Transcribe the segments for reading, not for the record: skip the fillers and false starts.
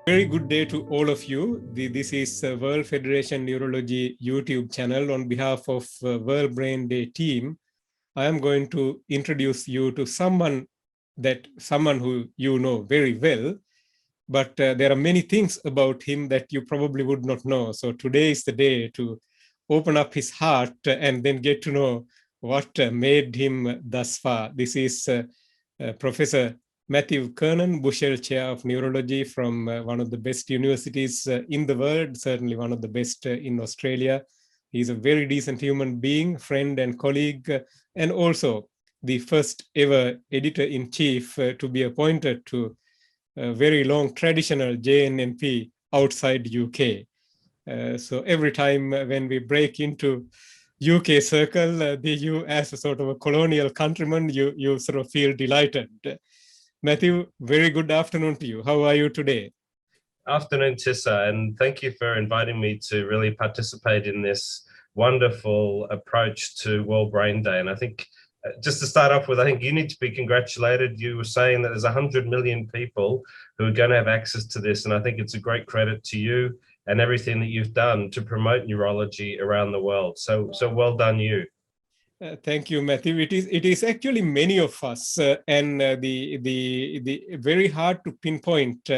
Very good day to all of you. This is World Federation Neurology YouTube channel. On behalf of World Brain Day team, I am going to introduce you to someone who you know very well, but there are many things about him that you probably would not know. So today is the day to open up his heart and then get to know what made him thus far. This is Professor Matthew Kernan, Bushell Chair of Neurology from one of the best universities in the world, certainly one of the best in Australia. He's a very decent human being, friend and colleague, and also the first ever editor-in-chief to be appointed to a very long traditional JNNP outside UK. So every time when we break into UK circle, you as a sort of a colonial countryman, you sort of feel delighted. Matthew, very good afternoon to you. How are you today? Afternoon, Tissa, and thank you for inviting me to really participate in this wonderful approach to World Brain Day. And I think just to start off with, I think you need to be congratulated. You were saying that there's 100 million people who are going to have access to this. And I think it's a great credit to you and everything that you've done to promote neurology around the world. So well done, you. Thank you, Matthew. It is actually many of us, and the very hard to pinpoint.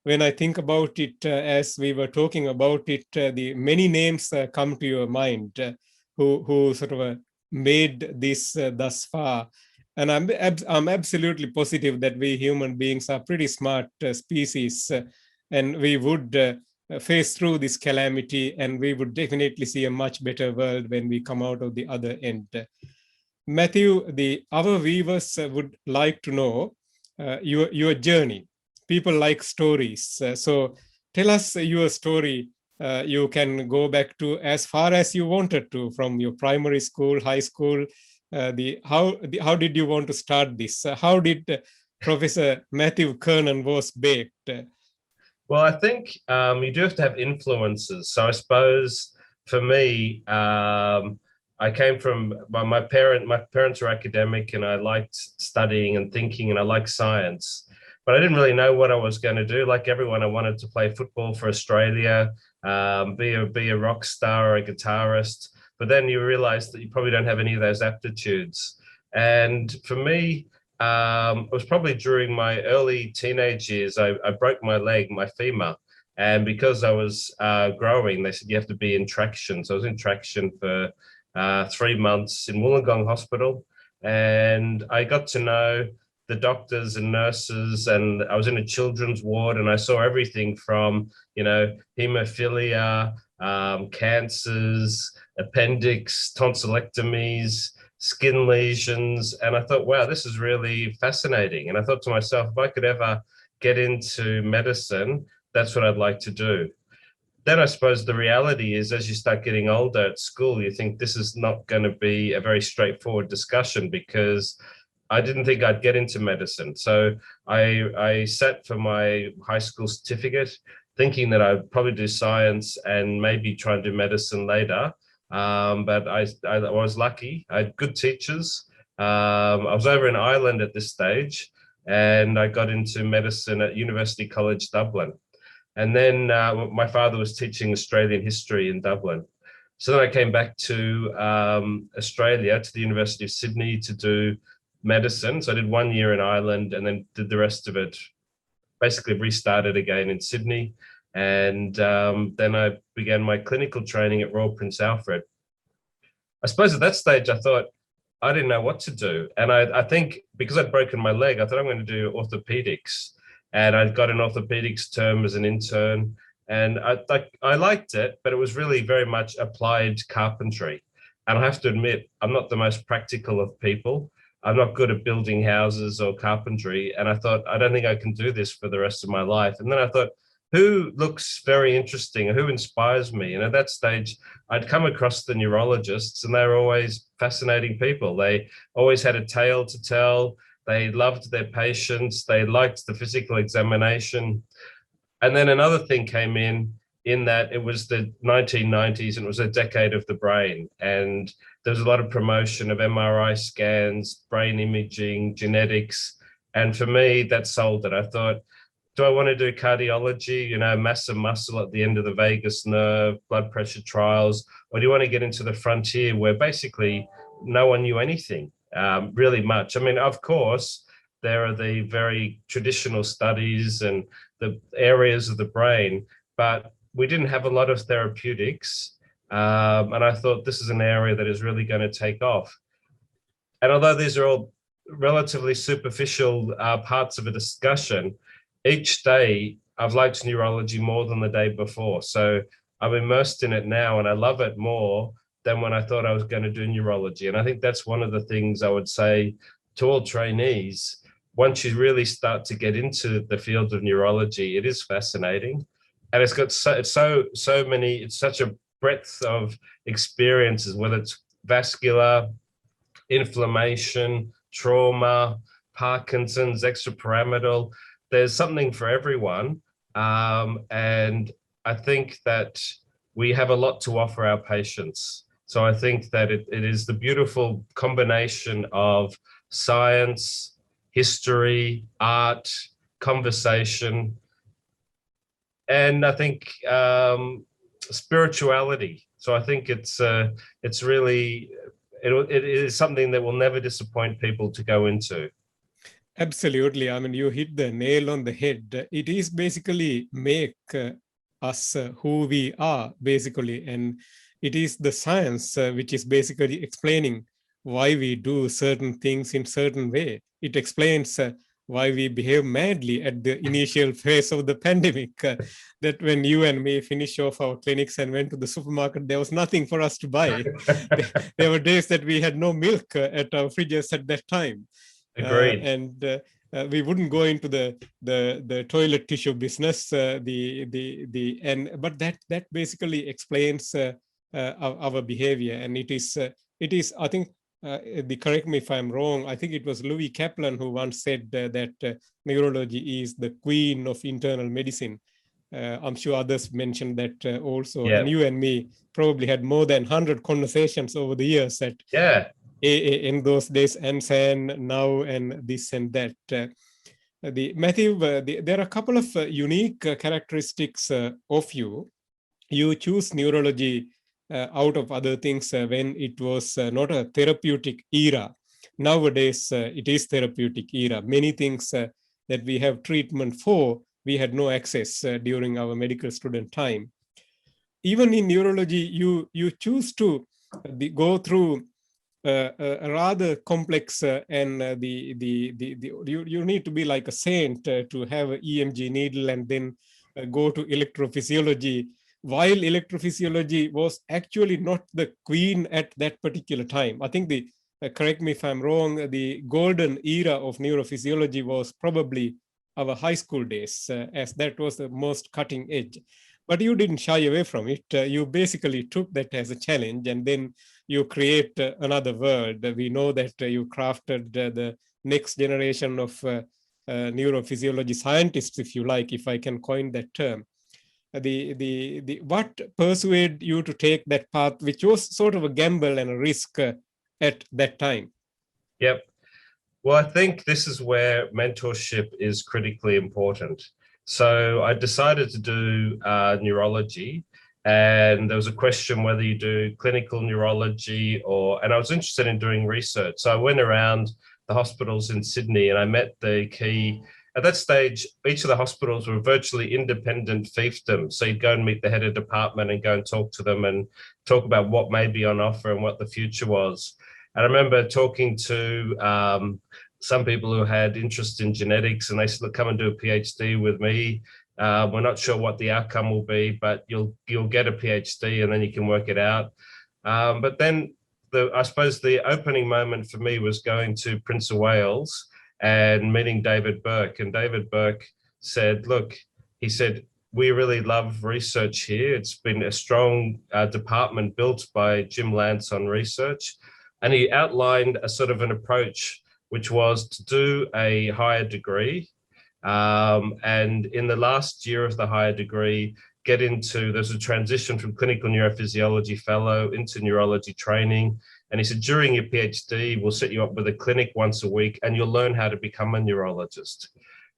When I think about it, as we were talking about it, the many names come to your mind who sort of made this thus far. And I'm absolutely positive that we human beings are pretty smart species, and we would face through this calamity, and we would definitely see a much better world when we come out of the other end. Matthew, our viewers would like to know your journey. People like stories. So tell us your story. You can go back to as far as you wanted to, from your primary school, high school. How did you want to start this? How did Professor Matthew Kernan was baked? Well, I think you do have to have influences. So I suppose for me, I came from my parents were academic, and I liked studying and thinking, and I liked science. But I didn't really know what I was going to do. Like everyone, I wanted to play football for Australia, be a rock star or a guitarist. But then you realize that you probably don't have any of those aptitudes. And for me, it was probably during my early teenage years, I broke my leg, my femur. And because I was growing, they said you have to be in traction. So I was in traction for 3 months in Wollongong Hospital. And I got to know the doctors and nurses, and I was in a children's ward, and I saw everything from, hemophilia, cancers, appendix, tonsillectomies, skin lesions. And I thought, wow, this is really fascinating. And I thought to myself, if I could ever get into medicine, that's what I'd like to do. Then I suppose the reality is, as you start getting older at school, you think this is not going to be a very straightforward discussion, because I didn't think I'd get into medicine. So I sat for my high school certificate thinking that I'd probably do science and maybe try and do medicine later. But I was lucky. I had good teachers. I was over in Ireland at this stage, and I got into medicine at University College Dublin. And then my father was teaching Australian history in Dublin. So then I came back to Australia, to the University of Sydney, to do medicine. So I did 1 year in Ireland, and then did the rest of it, basically restarted again in Sydney. And then I began my clinical training at Royal Prince Alfred. I suppose at that stage, I thought, I didn't know what to do. And I think because I'd broken my leg, I thought I'm going to do orthopedics. And I got an orthopedics term as an intern. And I liked it, but it was really very much applied carpentry. And I have to admit, I'm not the most practical of people. I'm not good at building houses or carpentry. And I thought, I don't think I can do this for the rest of my life. And then I thought, who looks very interesting, or who inspires me? And at that stage, I'd come across the neurologists, and they were always fascinating people. They always had a tale to tell. They loved their patients. They liked the physical examination. And then another thing came in that it was the 1990s, and it was a decade of the brain. And there was a lot of promotion of MRI scans, brain imaging, genetics. And for me, that sold it. I thought, do I want to do cardiology, you know, massive muscle at the end of the vagus nerve, blood pressure trials, or do you want to get into the frontier where basically no one knew anything really much? I mean, of course, there are the very traditional studies and the areas of the brain, but we didn't have a lot of therapeutics. And I thought this is an area that is really going to take off. And although these are all relatively superficial parts of a discussion, each day I've liked neurology more than the day before. So I'm immersed in it now and I love it more than when I thought I was going to do neurology. And I think that's one of the things I would say to all trainees. Once you really start to get into the field of neurology, it is fascinating. And it's got so many, it's such a breadth of experiences, whether it's vascular, inflammation, trauma, Parkinson's, extrapyramidal. There's something for everyone. And I think that we have a lot to offer our patients. So I think that it is the beautiful combination of science, history, art, conversation, and I think spirituality. So I think it's really, it is something that will never disappoint people to go into. Absolutely. I mean, you hit the nail on the head. It is basically make us who we are, basically. And it is the science which is basically explaining why we do certain things in certain way. It explains why we behave madly at the initial phase of the pandemic. That when you and me finished off our clinics and went to the supermarket, there was nothing for us to buy. There were days that we had no milk at our fridges at that time. Agreed. And we wouldn't go into the toilet tissue business. But that basically explains our behavior, and it is I think. Correct me if I'm wrong. I think it was Louis Kaplan who once said that neurology is the queen of internal medicine. I'm sure others mentioned that also. Yeah. And you and me probably had more than 100 conversations over the years that in those days, and now, and this and that. Matthew, there are a couple of unique characteristics of you. You choose neurology out of other things when it was not a therapeutic era. Nowadays, it is therapeutic era. Many things that we have treatment for, we had no access during our medical student time. Even in neurology, you choose to go through a rather complex and you need to be like a saint to have an EMG needle and then go to electrophysiology, while electrophysiology was actually not the queen at that particular time. I think correct me if I'm wrong, the golden era of neurophysiology was probably our high school days, as that was the most cutting edge. But you didn't shy away from it. You basically took that as a challenge, and then you create another world. We know that you crafted the next generation of neurophysiology scientists, if you like, if I can coin that term. What persuaded you to take that path, which was sort of a gamble and a risk at that time? Yep. Well, I think this is where mentorship is critically important. So I decided to do neurology, and there was a question whether you do clinical neurology and I was interested in doing research. So I went around the hospitals in Sydney and I met the key. At that stage, each of the hospitals were virtually independent fiefdoms. So you'd go and meet the head of department and go and talk to them and talk about what may be on offer and what the future was. And I remember talking to some people who had interest in genetics, and they said, look, come and do a PhD with me. We're not sure what the outcome will be, but you'll get a PhD and then you can work it out. But then I suppose the opening moment for me was going to Prince of Wales and meeting David Burke. And David Burke said, look, he said, we really love research here. It's been a strong department built by Jim Lance on research. And he outlined a sort of an approach, which was to do a higher degree. And in the last year of the higher degree, there's a transition from clinical neurophysiology fellow into neurology training. And he said, during your PhD, we'll set you up with a clinic once a week and you'll learn how to become a neurologist.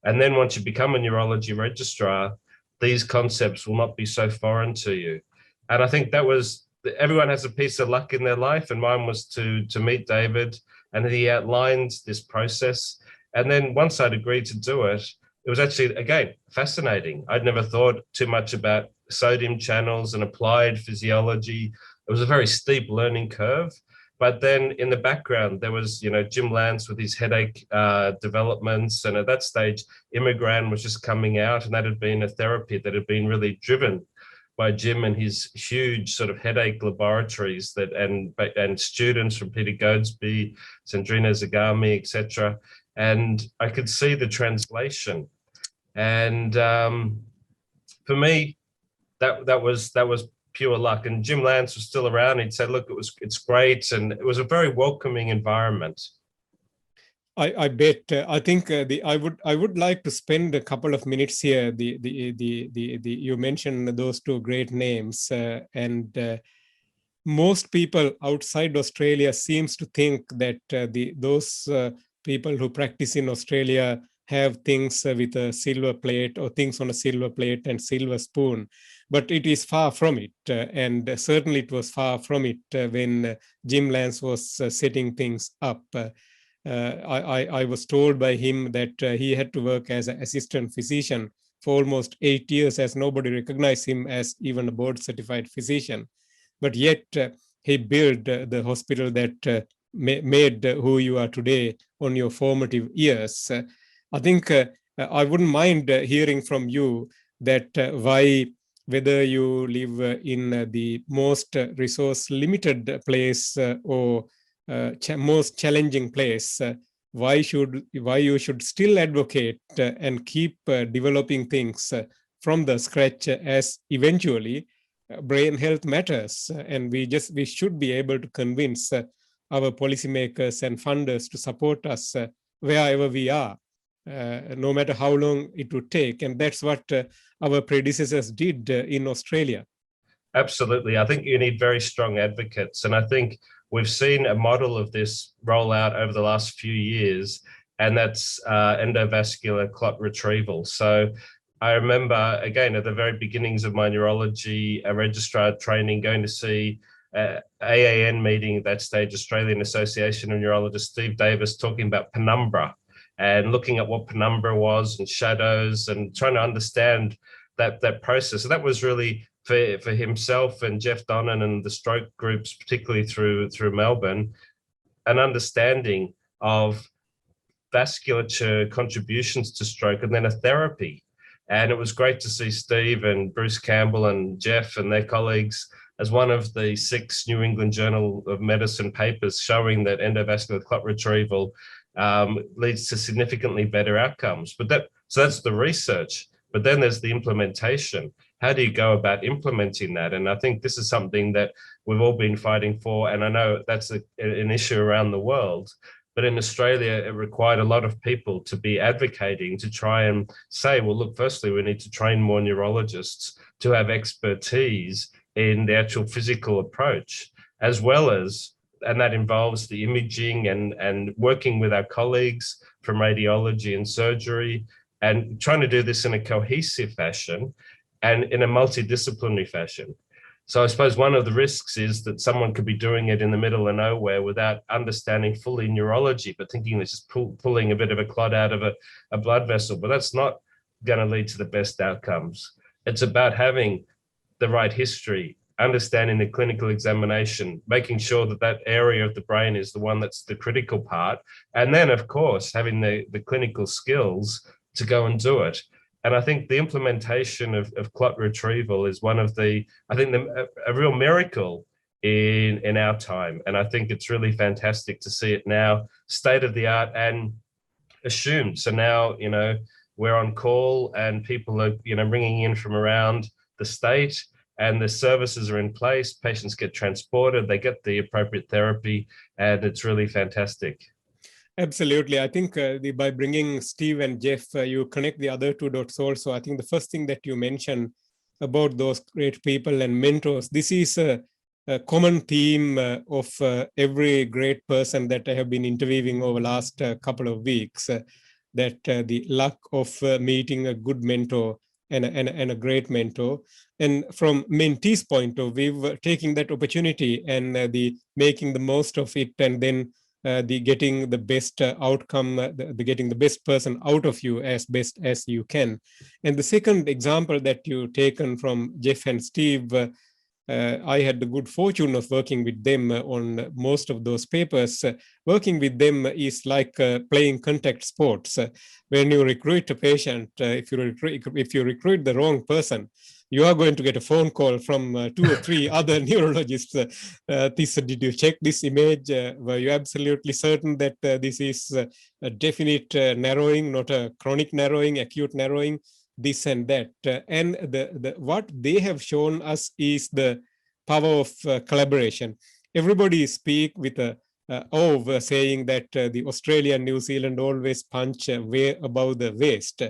And then once you become a neurology registrar, these concepts will not be so foreign to you. And I think that was, everyone has a piece of luck in their life, and mine was to meet David, and he outlined this process. And then once I'd agreed to do it, it was actually, again, fascinating. I'd never thought too much about sodium channels and applied physiology. It was a very steep learning curve. But then in the background, there was, Jim Lance with his headache developments. And at that stage, Imigran was just coming out, and that had been a therapy that had been really driven by Jim and his huge sort of headache laboratories and students from Peter Goadsby, Sandrina Zagami, etc. And I could see the translation. And for me, that was pure luck. And Jim Lance was still around. He'd said, look, it's great. And it was a very welcoming environment. I bet. I think I would like to spend a couple of minutes here. You mentioned those two great names, and most people outside Australia seems to think that those people who practice in Australia have things with a silver plate or things on a silver plate and silver spoon, but it is far from it, and certainly it was far from it when Jim Lance was setting things up. I was told by him that he had to work as an assistant physician for almost 8 years, as nobody recognized him as even a board-certified physician. But yet he built the hospital that made who you are today on your formative years. I think I wouldn't mind hearing from you that whether you live in the most resource-limited place or most challenging place, why you should still advocate and keep developing things from the scratch, as eventually brain health matters, and we should be able to convince our policymakers and funders to support us wherever we are, no matter how long it would take. And that's what our predecessors did in Australia. Absolutely. I think you need very strong advocates, and I think we've seen a model of this roll out over the last few years, and that's endovascular clot retrieval. So I remember, again, at the very beginnings of my neurology registrar training, going to see AAN meeting at that stage, Australian Association of Neurologists, Steve Davis, talking about penumbra and looking at what penumbra was and shadows and trying to understand that process. So that was really for himself and Jeff Donnan and the stroke groups, particularly through Melbourne, an understanding of vasculature contributions to stroke and then a therapy. And it was great to see Steve and Bruce Campbell and Jeff and their colleagues as one of the 6 New England Journal of Medicine papers showing that endovascular clot retrieval leads to significantly better outcomes. So that's the research, but then there's the implementation. How do you go about implementing that? And I think this is something that we've all been fighting for. And I know that's an issue around the world. But in Australia, it required a lot of people to be advocating to try and say, well, look, firstly, we need to train more neurologists to have expertise in the actual physical approach, as well as, and that involves the imaging and working with our colleagues from radiology and surgery and trying to do this in a cohesive fashion and in a multidisciplinary fashion. So I suppose one of the risks is that someone could be doing it in the middle of nowhere without understanding fully neurology, but thinking it's just pulling a bit of a clot out of a blood vessel. But that's not going to lead to the best outcomes. It's about having the right history, understanding the clinical examination, making sure that that area of the brain is the one that's the critical part. And then, of course, having the clinical skills to go and do it. And I think the implementation of clot retrieval is one of a real miracle in our time. And I think it's really fantastic to see it now, state of the art and assumed. So now, we're on call and people are, ringing in from around the state and the services are in place. Patients get transported, they get the appropriate therapy, and it's really fantastic. Absolutely. I think by bringing Steve and Jeff, you connect the other 2 dots also. I think the first thing that you mentioned about those great people and mentors, this is common theme of every great person that I have been interviewing over the last couple of weeks, that the luck of meeting a good mentor and a great mentor. And from mentee's point of view, taking that opportunity and the making the most of it, and then the getting the best outcome, the getting the best person out of you as best as you can. And the second example that you taken from Jeff and Steve, I had the good fortune of working with them on most of those papers. Working with them is like playing contact sports. When you recruit a patient, if you recruit the wrong person, you are going to get a phone call from 2 or 3 other neurologists. Tissa, did you check this image? Were you absolutely certain that this is a definite narrowing, not a chronic narrowing, acute narrowing? This and that, and what they have shown us is the power of collaboration. Everybody speak with a of saying that the Australia and New Zealand always punch way above the waist.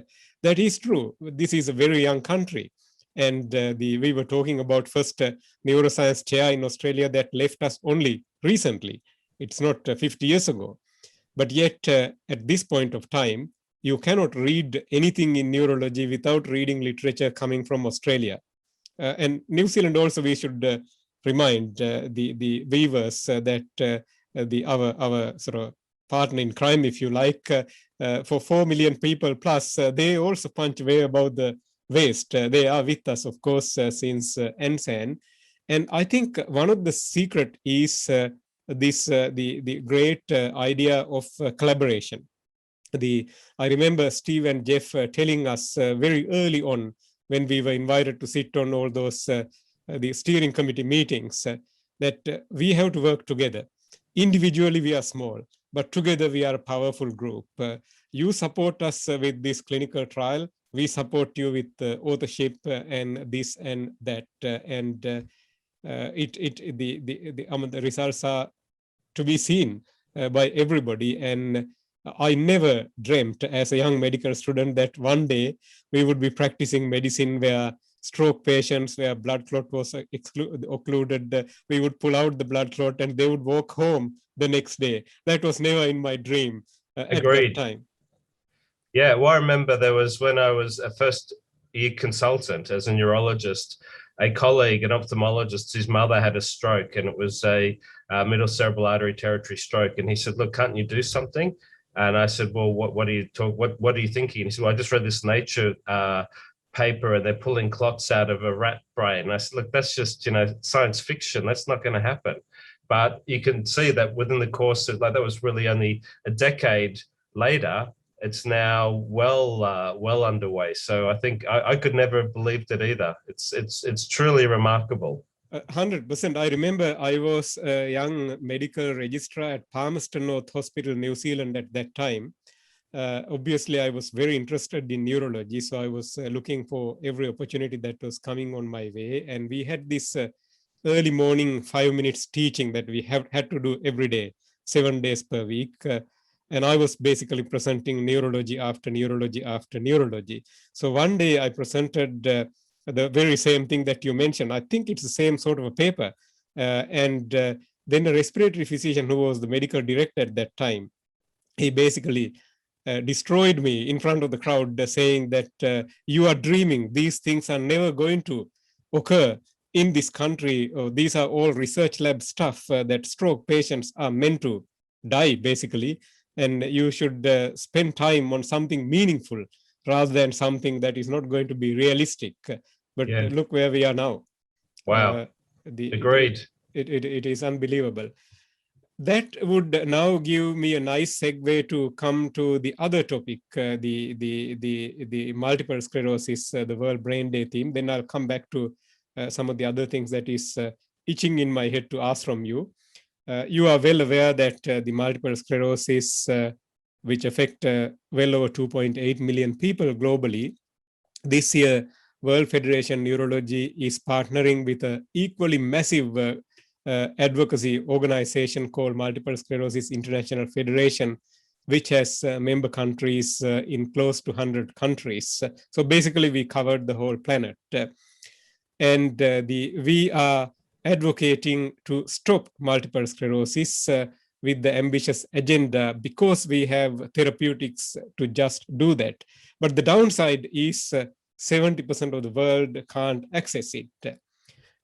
That is true. This is a very young country, and we were talking about first neuroscience chair in Australia that left us only recently. It's not 50 years ago, but yet at this point of time, you cannot read anything in neurology without reading literature coming from Australia. And New Zealand also, we should remind the viewers that our sort of partner in crime, if you like, for 4 million people plus, they also punch way above the waist. They are with us, of course, since NSAN. And I think one of the secret is the great idea of collaboration. I remember Steve and Jeff telling us very early on, when we were invited to sit on all those the steering committee meetings, that we have to work together. Individually, we are small, but together we are a powerful group. You support us with this clinical trial. We support you with authorship and this and that. And the results are to be seen by everybody. And I never dreamt as a young medical student that one day we would be practicing medicine where stroke patients, where blood clot was occluded, we would pull out the blood clot and they would walk home the next day. That was never in my dream at that time. Yeah, well, I remember there was, when I was a first year consultant as a neurologist, a colleague, an ophthalmologist, whose mother had a stroke, and it was a middle cerebral artery territory stroke. And he said, "Look, can't you do something?" And I said, "Well, what are you thinking?" And he said, "Well, I just read this Nature paper, and they're pulling clots out of a rat brain." And I said, "Look, that's just, science fiction. That's not going to happen." But you can see that within the course of, like, that was really only a decade later. It's now well underway. So I think I could never have believed it either. It's truly remarkable. 100%. I remember I was a young medical registrar at Palmerston North Hospital, New Zealand at that time. Obviously, I was very interested in neurology, so I was looking for every opportunity that was coming on my way. And we had this early morning 5 minutes teaching that we had to do every day, 7 days per week. And I was basically presenting neurology after neurology after neurology. So one day I presented the very same thing that you mentioned. I think it's the same sort of a paper. And then a respiratory physician who was the medical director at that time, he basically destroyed me in front of the crowd, saying that you are dreaming. These things are never going to occur in this country. These are all research lab stuff that stroke patients are meant to die, basically. And you should spend time on something meaningful rather than something that is not going to be realistic. But look where we are now. Wow. Agreed. It is unbelievable. That would now give me a nice segue to come to the other topic, the multiple sclerosis, the World Brain Day theme. Then I'll come back to some of the other things that is itching in my head to ask from you. You are well aware that the multiple sclerosis, which affect well over 2.8 million people globally, this year, World Federation Neurology is partnering with an equally massive advocacy organization called Multiple Sclerosis International Federation, which has member countries in close to 100 countries. So basically, we covered the whole planet. And we are advocating to stop multiple sclerosis with the ambitious agenda because we have therapeutics to just do that. But the downside is 70% of the world can't access it.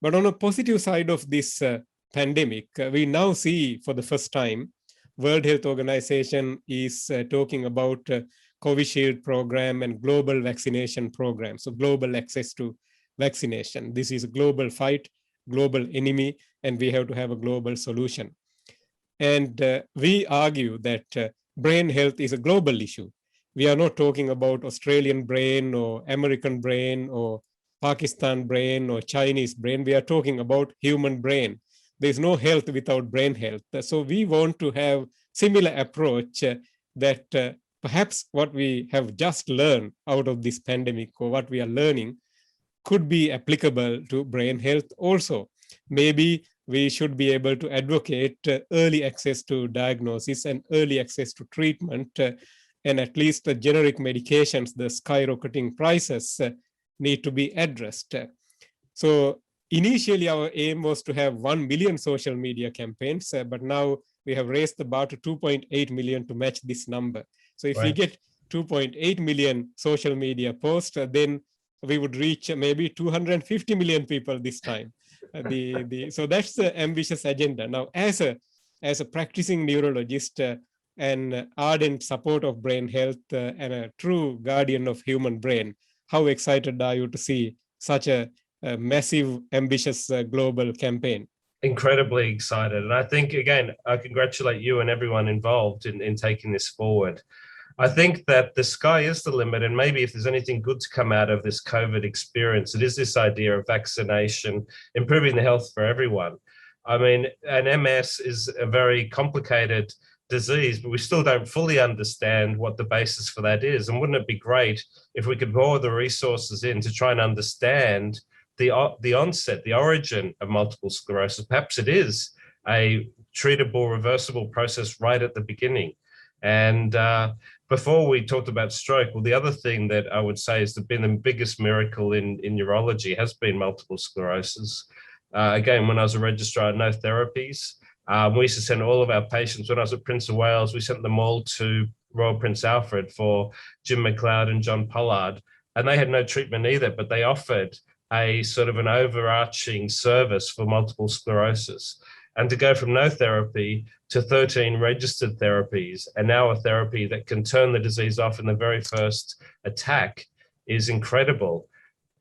But on a positive side of this pandemic, we now see for the first time, World Health Organization is talking about Covishield program and global vaccination program. So global access to vaccination. This is a global fight, global enemy, and we have to have a global solution. And we argue that brain health is a global issue. We are not talking about Australian brain or American brain or Pakistan brain or Chinese brain. We are talking about human brain. There's no health without brain health. So we want to have similar approach that perhaps what we have just learned out of this pandemic or what we are learning could be applicable to brain health also. Maybe we should be able to advocate early access to diagnosis and early access to treatment, and at least the generic medications, the skyrocketing prices need to be addressed. So initially our aim was to have 1 million social media campaigns, but now we have raised the bar to 2.8 million to match this number. So if we get 2.8 million social media posts, then we would reach maybe 250 million people this time. So that's the ambitious agenda. Now, as a practicing neurologist, an ardent supporter of brain health and a true guardian of human brain, how excited are you to see such a massive, ambitious global campaign? Incredibly excited. And I think, again, I congratulate you and everyone involved in taking this forward. I think that the sky is the limit, and maybe if there's anything good to come out of this COVID experience, it is this idea of vaccination, improving the health for everyone. I mean, an MS is a very complicated disease, but we still don't fully understand what the basis for that is. And wouldn't it be great if we could pour the resources in to try and understand the onset, the origin of multiple sclerosis? Perhaps it is a treatable, reversible process right at the beginning. And before we talked about stroke, well, the other thing that I would say has been the biggest miracle in neurology has been multiple sclerosis. Again, when I was a registrar, no therapies. We used to send all of our patients, when I was at Prince of Wales, we sent them all to Royal Prince Alfred for Jim McLeod and John Pollard, and they had no treatment either, but they offered a sort of an overarching service for multiple sclerosis. And to go from no therapy to 13 registered therapies, and now a therapy that can turn the disease off in the very first attack is incredible.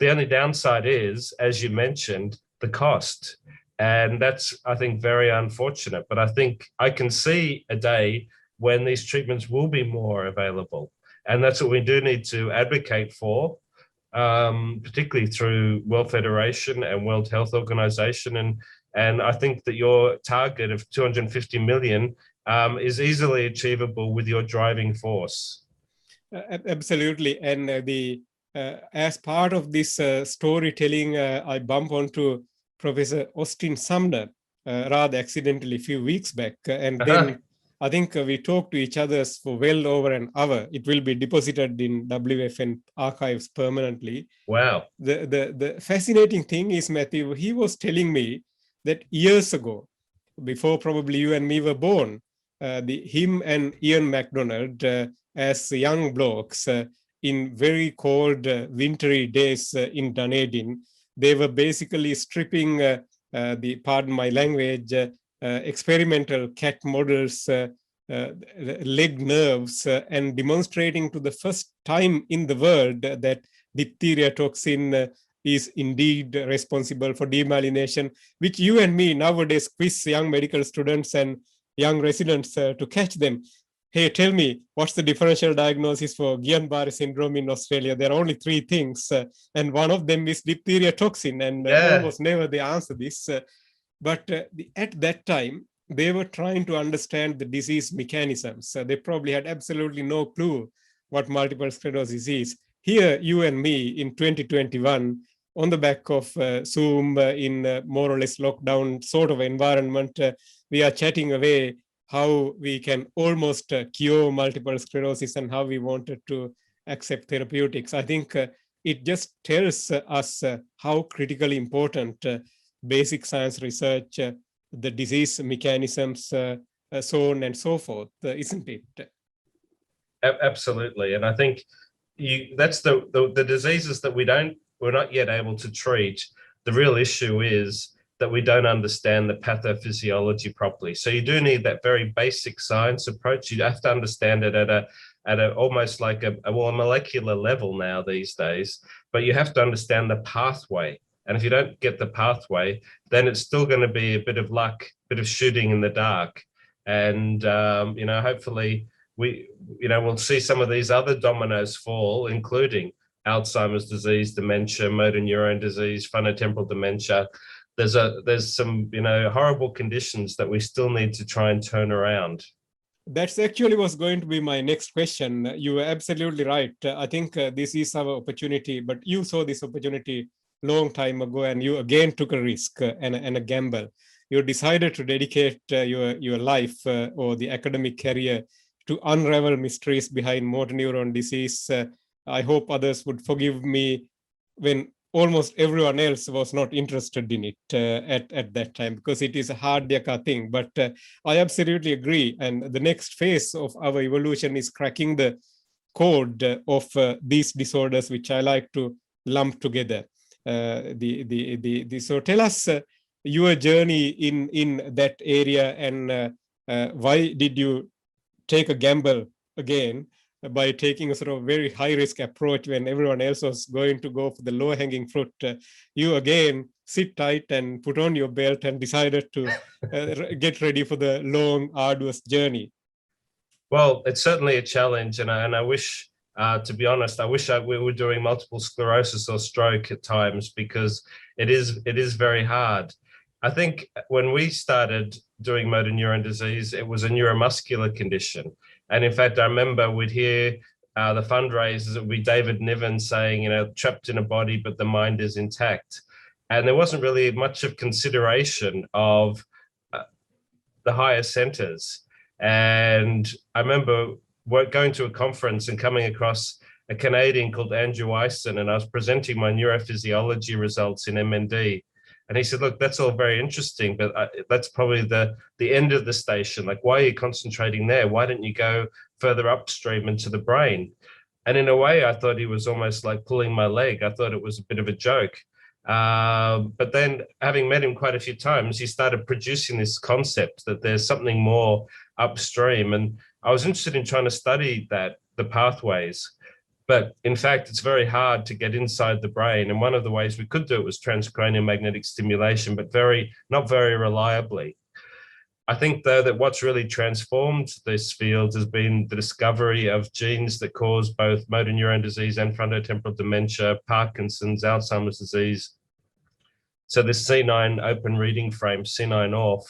The only downside is, as you mentioned, the cost. And that's, I think, very unfortunate. But I think I can see a day when these treatments will be more available. And that's what we do need to advocate for, particularly through World Federation and World Health Organization. And I think that your target of 250 million is easily achievable with your driving force. Absolutely. And as part of this storytelling, I bump onto Professor Austin Sumner rather accidentally a few weeks back. And then I think we talked to each other for well over an hour. It will be deposited in WFN archives permanently. Wow. The fascinating thing is, Matthew, he was telling me that years ago, before probably you and me were born, him and Ian MacDonald, as young blokes, in very cold, wintry days in Dunedin, they were basically stripping pardon my language, experimental cat models, leg nerves, and demonstrating to the first time in the world that diphtheria toxin is indeed responsible for demyelination, which you and me nowadays quiz young medical students and young residents to catch them. Hey, tell me, what's the differential diagnosis for Guillain-Barre syndrome in Australia? There are only 3 things, and one of them is diphtheria toxin, and almost never they answer this. But at that time, they were trying to understand the disease mechanisms. They probably had absolutely no clue what multiple sclerosis is. Here, you and me in 2021, on the back of Zoom in more or less lockdown sort of environment, we are chatting away how we can almost cure multiple sclerosis and how we wanted to accept therapeutics. I think it just tells us how critically important basic science research, the disease mechanisms, so on and so forth, isn't it? Absolutely. And I think that's the diseases that we're not yet able to treat. The real issue is that we don't understand the pathophysiology properly. So you do need that very basic science approach. You have to understand it at a almost like a molecular level now these days, but you have to understand the pathway. And if you don't get the pathway, then it's still going to be a bit of luck, bit of shooting in the dark. And, hopefully we'll see some of these other dominoes fall, including Alzheimer's disease, dementia, motor neurone disease, frontotemporal dementia. There's some, horrible conditions that we still need to try and turn around. That's actually was going to be my next question. You were absolutely right. I think this is our opportunity, but you saw this opportunity long time ago, and you again took a risk and a gamble. You decided to dedicate your life or the academic career to unravel mysteries behind motor neuron disease. I hope others would forgive me when almost everyone else was not interested in it at that time, because it is a hard yakka thing. But I absolutely agree. And the next phase of our evolution is cracking the code of these disorders, which I like to lump together. So tell us your journey in that area, and why did you take a gamble again by taking a sort of very high risk approach when everyone else was going to go for the low hanging fruit? You again sit tight and put on your belt and decided to get ready for the long, arduous journey. Well, it's certainly a challenge, and I wish, to be honest, I wish we were doing multiple sclerosis or stroke at times, because it is very hard. I think when we started doing motor neuron disease, it was a neuromuscular condition. And in fact, I remember we'd hear the fundraisers, it would be David Niven saying, trapped in a body, but the mind is intact. And there wasn't really much of consideration of the higher centers. And I remember going to a conference and coming across a Canadian called Andrew Eisen, and I was presenting my neurophysiology results in MND. And he said, look, that's all very interesting, but that's probably the end of the station. Like, why are you concentrating there? Why don't you go further upstream into the brain? And in a way, I thought he was almost like pulling my leg. I thought it was a bit of a joke. But then, having met him quite a few times, he started producing this concept that there's something more upstream. And I was interested in trying to study the pathways. But in fact, it's very hard to get inside the brain. And one of the ways we could do it was transcranial magnetic stimulation, but not very reliably. I think, though, that what's really transformed this field has been the discovery of genes that cause both motor neuron disease and frontotemporal dementia, Parkinson's, Alzheimer's disease. So this C9 open reading frame, C9ORF,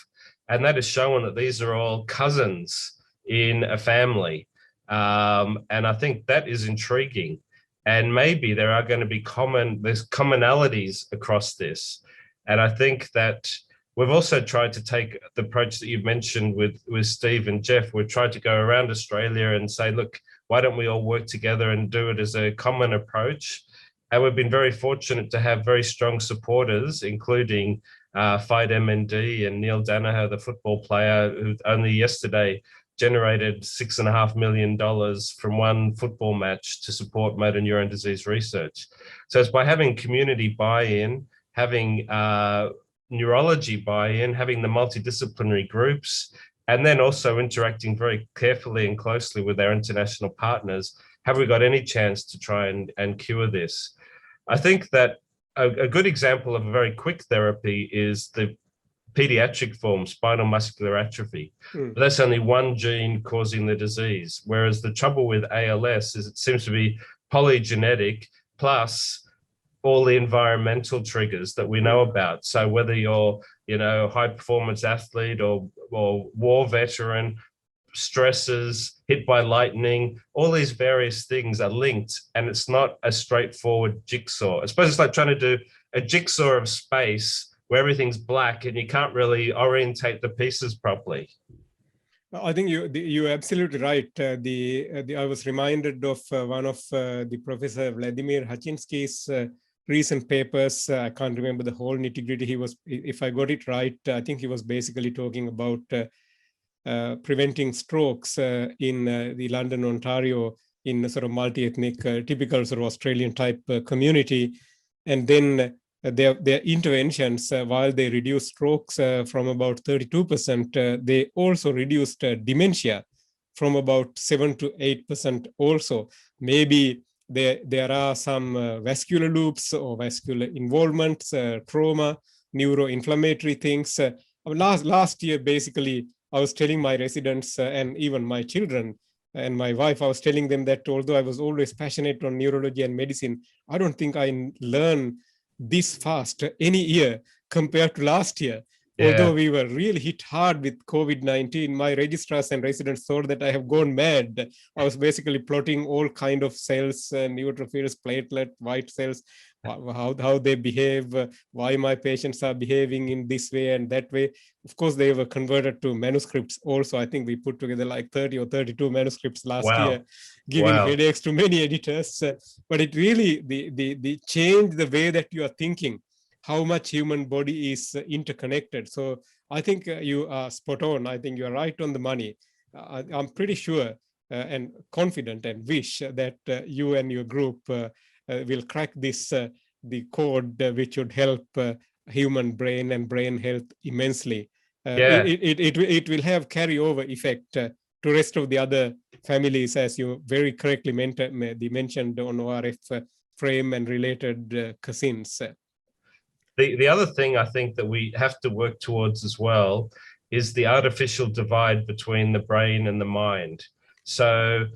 and that has shown that these are all cousins in a family. And I think that is intriguing. And maybe there are going to be there's commonalities across this. And I think that we've also tried to take the approach that you've mentioned with Steve and Jeff. We've tried to go around Australia and say, look, why don't we all work together and do it as a common approach? And we've been very fortunate to have very strong supporters, including Fight MND and Neil Danaher, the football player, who only yesterday generated $6.5 million from one football match to support motor neuron disease research. So it's by having community buy-in, having neurology buy-in, having the multidisciplinary groups, and then also interacting very carefully and closely with our international partners, have we got any chance to try and cure this? I think that a good example of a very quick therapy is the pediatric form, spinal muscular atrophy. But that's only one gene causing the disease. Whereas the trouble with ALS is it seems to be polygenetic plus all the environmental triggers that we know about. So whether you're, high performance athlete or war veteran, stresses, hit by lightning, all these various things are linked, and it's not a straightforward jigsaw. I suppose it's like trying to do a jigsaw of space where everything's black and you can't really orientate the pieces properly. I think you're absolutely right. I was reminded of one of the Professor Vladimir Hachinsky's recent papers. I can't remember the whole nitty-gritty. He was, if I got it right, I think he was basically talking about preventing strokes in the London, Ontario, in a sort of multi-ethnic, typical sort of Australian type community. And then their interventions, while they reduced strokes from about 32%, they also reduced dementia from about 7 to 8% also. Maybe there are some vascular loops or vascular involvements, trauma, neuroinflammatory things. Last year, basically, I was telling my residents and even my children and my wife, I was telling them that although I was always passionate on neurology and medicine, I don't think I learn this fast any year compared to last year. Yeah. Although we were really hit hard with COVID-19, my registrars and residents thought that I have gone mad. I was basically plotting all kind of cells, neutrophils, platelet, white cells, how they behave, why my patients are behaving in this way and that way. Of course, they were converted to manuscripts also. I think we put together like 30 or 32 manuscripts last year, giving headaches to many editors. But it really, the change the way that you are thinking, how much human body is interconnected. So I think you are spot on. I think you're right on the money. I'm pretty sure and confident and wish that you and your group will crack this, the code which would help human brain and brain health immensely. It will have carryover effect to rest of the other families, as you very correctly mentioned on ORF frame and related cousins. The other thing I think that we have to work towards as well is the artificial divide between the brain and the mind. So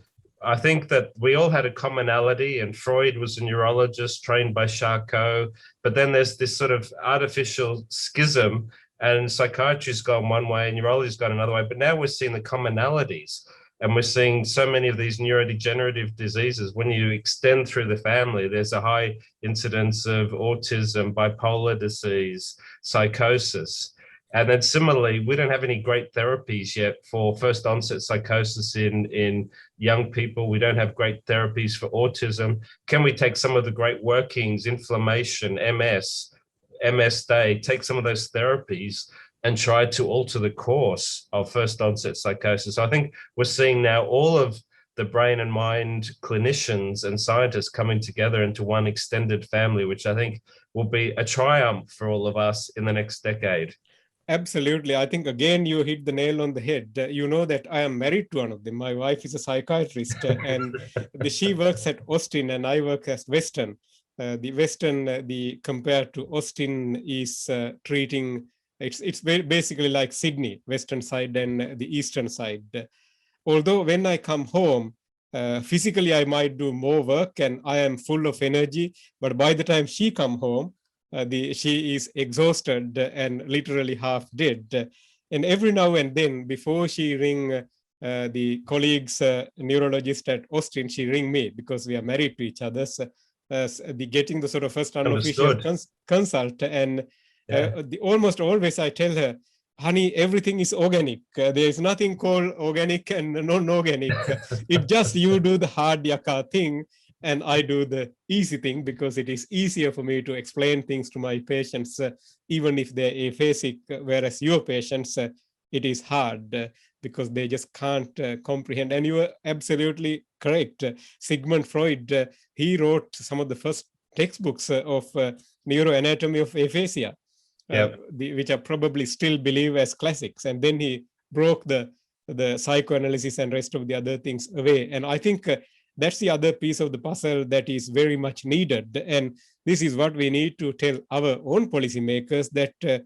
I think that we all had a commonality, and Freud was a neurologist trained by Charcot, but then there's this sort of artificial schism, and psychiatry's gone one way and neurology's gone another way, but now we're seeing the commonalities. And we're seeing so many of these neurodegenerative diseases. When you extend through the family, there's a high incidence of autism, bipolar disease, psychosis. And then similarly, we don't have any great therapies yet for first onset psychosis in young people. We don't have great therapies for autism. Can we take some of the great workings, inflammation, MS day, take some of those therapies and try to alter the course of first onset psychosis? I think we're seeing now all of the brain and mind clinicians and scientists coming together into one extended family, which I think will be a triumph for all of us in the next decade. Absolutely. I think, again, you hit the nail on the head. You know that I am married to one of them. My wife is a psychiatrist and she works at Austin and I work at Western. The Western, compared to Austin, is treating, it's basically like Sydney, Western side and the Eastern side. Although when I come home, physically I might do more work and I am full of energy, but by the time she come home, she is exhausted and literally half dead. And every now and then, before she ring the colleagues, neurologist at Austin, she ring me because we are married to each other. Getting the sort of first unofficial consult. And almost always I tell her, honey, everything is organic. There is nothing called organic and non-organic. It just you do the hard yaka thing and I do the easy thing because it is easier for me to explain things to my patients, even if they're aphasic, whereas your patients, it is hard because they just can't comprehend. And you are absolutely correct. Sigmund Freud, he wrote some of the first textbooks of neuroanatomy of aphasia, which are probably still believed as classics. And then he broke the psychoanalysis and rest of the other things away. And I think that's the other piece of the puzzle that is very much needed. And this is what we need to tell our own policymakers, that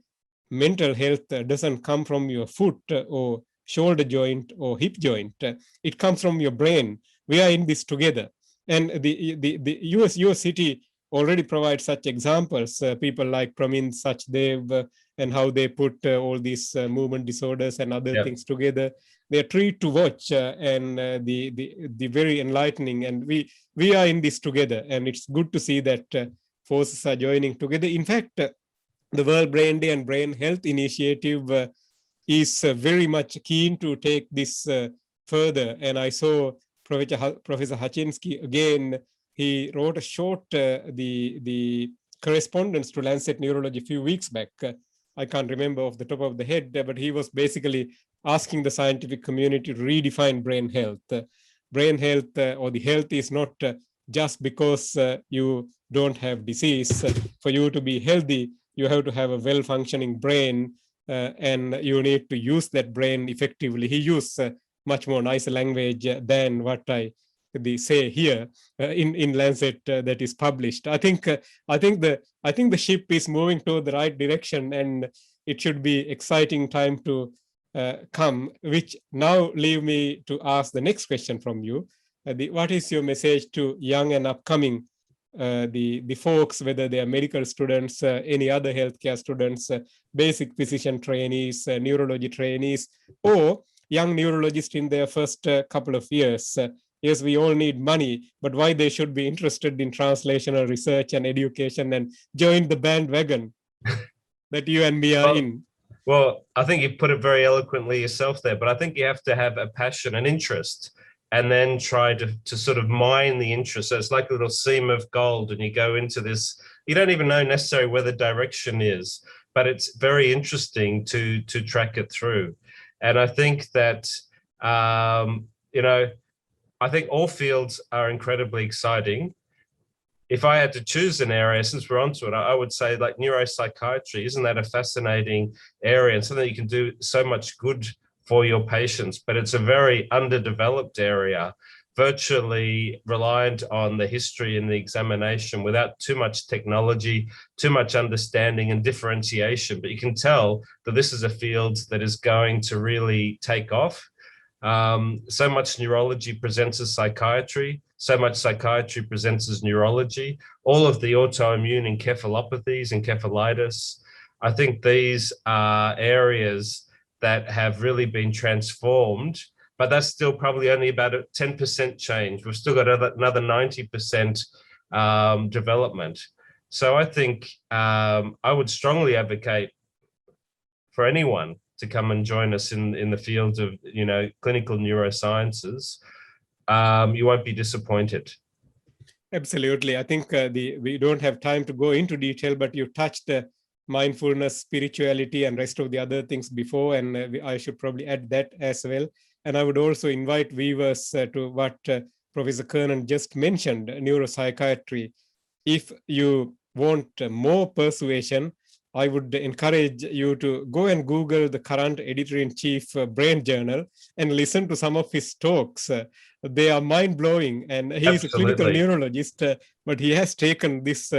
mental health doesn't come from your foot or shoulder joint or hip joint. It comes from your brain. We are in this together. And your city already provides such examples, people like Pramin Sachdev and how they put all these movement disorders and other things together. They're a treat to watch and the very enlightening. And we are in this together. And it's good to see that forces are joining together. In fact, the World Brain Day and Brain Health Initiative is very much keen to take this further. And I saw Professor Hachinsky again he wrote a short the correspondence to Lancet Neurology a few weeks back. I can't remember off the top of the head, but he was basically asking the scientific community to redefine brain health. Brain health or the health is not just because you don't have disease. For you to be healthy, you have to have a well-functioning brain, and you need to use that brain effectively. He used much more nicer language than what I say here in Lancet that is published. I think the ship is moving toward the right direction, and it should be exciting time to come. Which now leave me to ask the next question from you. What is your message to young and upcoming the folks, whether they are medical students, any other healthcare students, basic physician trainees, neurology trainees, or young neurologists in their first couple of years? Yes, we all need money, but why they should be interested in translational research and education and join the bandwagon that you and me are in? Well, I think you put it very eloquently yourself there, but I think you have to have a passion and interest, and then try to sort of mine the interest. So it's like a little seam of gold, and you go into this, you don't even know necessarily where the direction is, but it's very interesting to track it through. And I think that, you know, I think all fields are incredibly exciting. If I had to choose an area, since we're onto it, I would say like neuropsychiatry. Isn't that a fascinating area and something you can do so much good for your patients? But it's a very underdeveloped area, virtually reliant on the history and the examination without too much technology, too much understanding and differentiation. But you can tell that this is a field that is going to really take off. So much neurology presents as psychiatry, so much psychiatry presents as neurology, all of the autoimmune encephalopathies, encephalitis. I think these are areas that have really been transformed, but that's still probably only about a 10% change. We've still got another 90% development. So I think I would strongly advocate for anyone to come and join us in the field of, you know, clinical neurosciences. You won't be disappointed. Absolutely. I think we don't have time to go into detail, but you touched mindfulness, spirituality, and rest of the other things before, and I should probably add that as well. And I would also invite viewers to what Professor Kernan just mentioned, neuropsychiatry. If you want more persuasion, I would encourage you to go and Google the current editor-in-chief Brain Journal and listen to some of his talks. They are mind-blowing, and he's a clinical neurologist, but he has taken this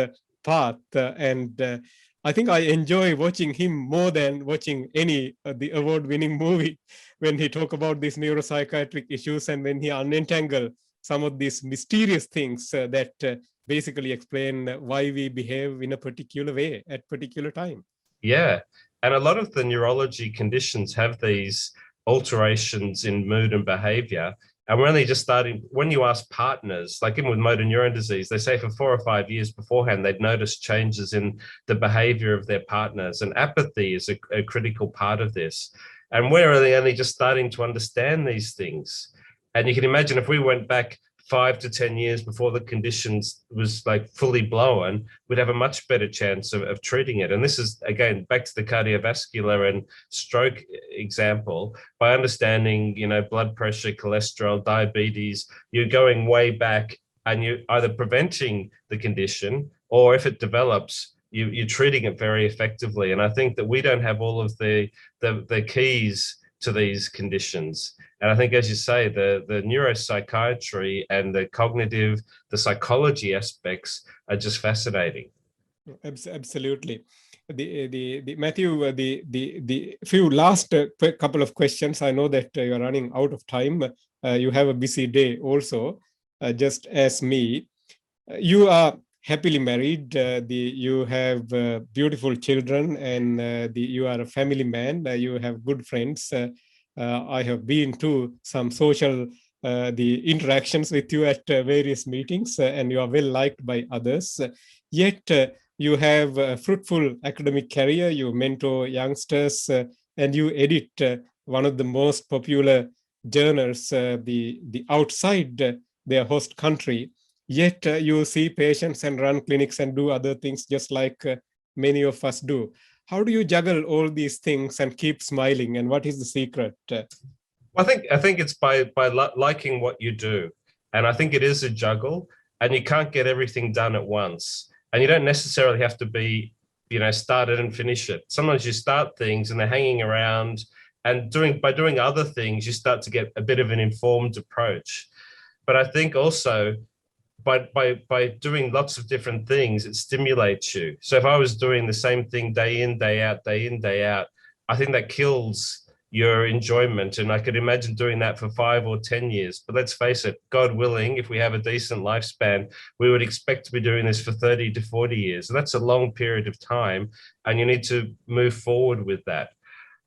path, and I think I enjoy watching him more than watching any the award-winning movie when he talk about these neuropsychiatric issues and when he unentangle some of these mysterious things that basically explain why we behave in a particular way at particular time. Yeah, and a lot of the neurology conditions have these alterations in mood and behavior. And we're only just starting, when you ask partners, like even with motor neuron disease, they say for 4 or 5 years beforehand, they'd noticed changes in the behavior of their partners. And apathy is a critical part of this. And we're really only just starting to understand these things. And you can imagine if we went back 5 to 10 years before the conditions was like fully blown, we'd have a much better chance of treating it. And this is, again, back to the cardiovascular and stroke example. By understanding, you know, blood pressure, cholesterol, diabetes, you're going way back and you're either preventing the condition, or if it develops, you're treating it very effectively. And I think that we don't have all of the keys to these conditions. And I think, as you say, the neuropsychiatry and the cognitive, the psychology aspects are just fascinating. Absolutely. The Matthew, the few last couple of questions. I know that you're running out of time. You have a busy day also, just as me. You are happily married. You have beautiful children, and you are a family man. You have good friends. I have been to some social the interactions with you at various meetings, and you are well liked by others. Yet you have a fruitful academic career. You mentor youngsters, and you edit one of the most popular journals, the outside their host country. Yet you see patients and run clinics and do other things just like many of us do. How do you juggle all these things and keep smiling? And what is the secret? I think it's by liking what you do, and I think it is a juggle, and you can't get everything done at once, and you don't necessarily have to be, start it and finish it. Sometimes you start things and they're hanging around, and by doing other things, you start to get a bit of an informed approach. But I think also by doing lots of different things, it stimulates you. So if I was doing the same thing day in, day out, I think that kills your enjoyment. And I could imagine doing that for 5 or 10 years. But let's face it, God willing, if we have a decent lifespan, we would expect to be doing this for 30 to 40 years. So that's a long period of time, and you need to move forward with that.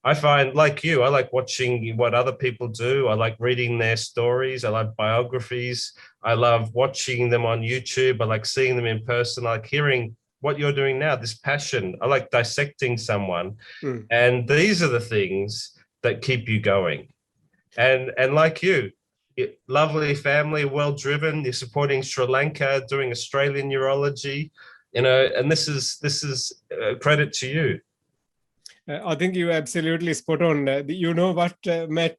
I find, like you, I like watching what other people do. I like reading their stories. I like biographies. I love watching them on YouTube. I like seeing them in person. I like hearing what you're doing now, this passion. I like dissecting someone. And these are the things that keep you going. And like you, lovely family, well-driven. You're supporting Sri Lanka, doing Australian neurology, and this is credit to you. I think you're absolutely spot on. You know what, Matt,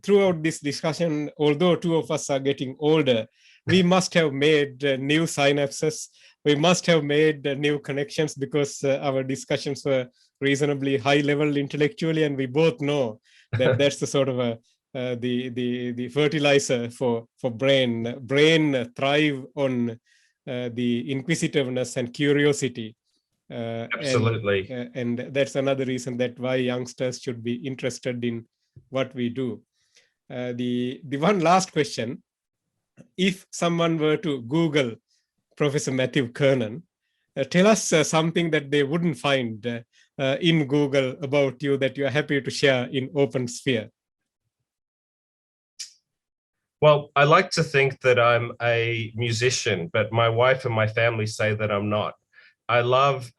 throughout this discussion, although two of us are getting older, we must have made new synapses. We must have made new connections because our discussions were reasonably high level intellectually, and we both know that that's the sort of the fertilizer for brain. Brain thrive on the inquisitiveness and curiosity. Absolutely. And that's another reason that why youngsters should be interested in what we do. The one last question: if someone were to Google Professor Matthew Kernan, tell us something that they wouldn't find in Google about you that you are happy to share in open sphere. Well, I like to think that I'm a musician, but my wife and my family say that I'm not. I love,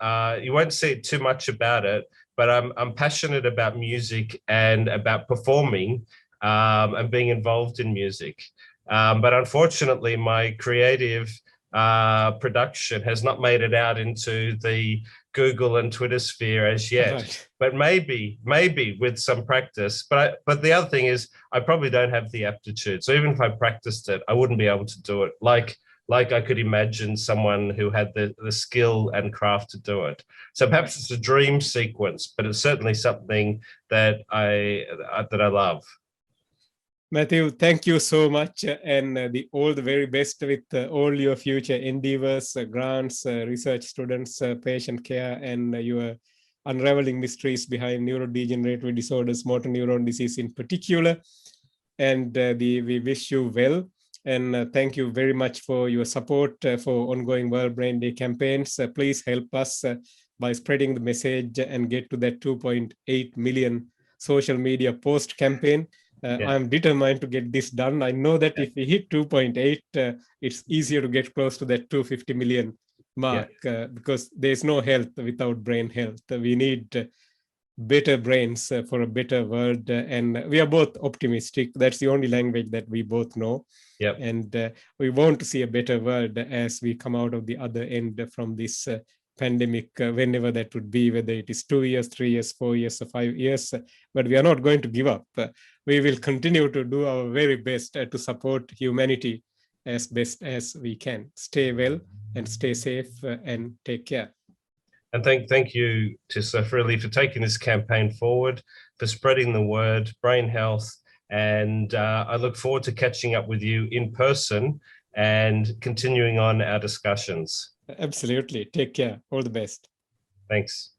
you won't see too much about it, but I'm passionate about music and about performing and being involved in music. But unfortunately, my creative production has not made it out into the Google and Twitter sphere as yet. Right. But maybe with some practice. But the other thing is, I probably don't have the aptitude. So even if I practiced it, I wouldn't be able to do it like I could imagine someone who had the skill and craft to do it. So perhaps it's a dream sequence, but it's certainly something that I love. Matthew, thank you so much, and all the very best with all your future endeavors, grants, research students, patient care, and your unraveling mysteries behind neurodegenerative disorders, motor neuron disease in particular. And we wish you well. And thank you very much for your support for ongoing World Brain Day campaigns. Please help us by spreading the message and get to that 2.8 million social media post campaign. I'm determined to get this done. I know that if we hit 2.8, it's easier to get close to that 250 million mark because there's no health without brain health. We need better brains for a better world, and we are both optimistic. That's the only language that we both know. And we want to see a better world as we come out of the other end from this pandemic, whenever that would be, whether it is 2 years, 3 years, 4 years, or 5 years. But we are not going to give up. We will continue to do our very best to support humanity as best as we can. Stay well and stay safe and take care. And thank you, Tissa, really for taking this campaign forward, for spreading the word, brain health. And I look forward to catching up with you in person and continuing on our discussions. Absolutely. Take care. All the best. Thanks.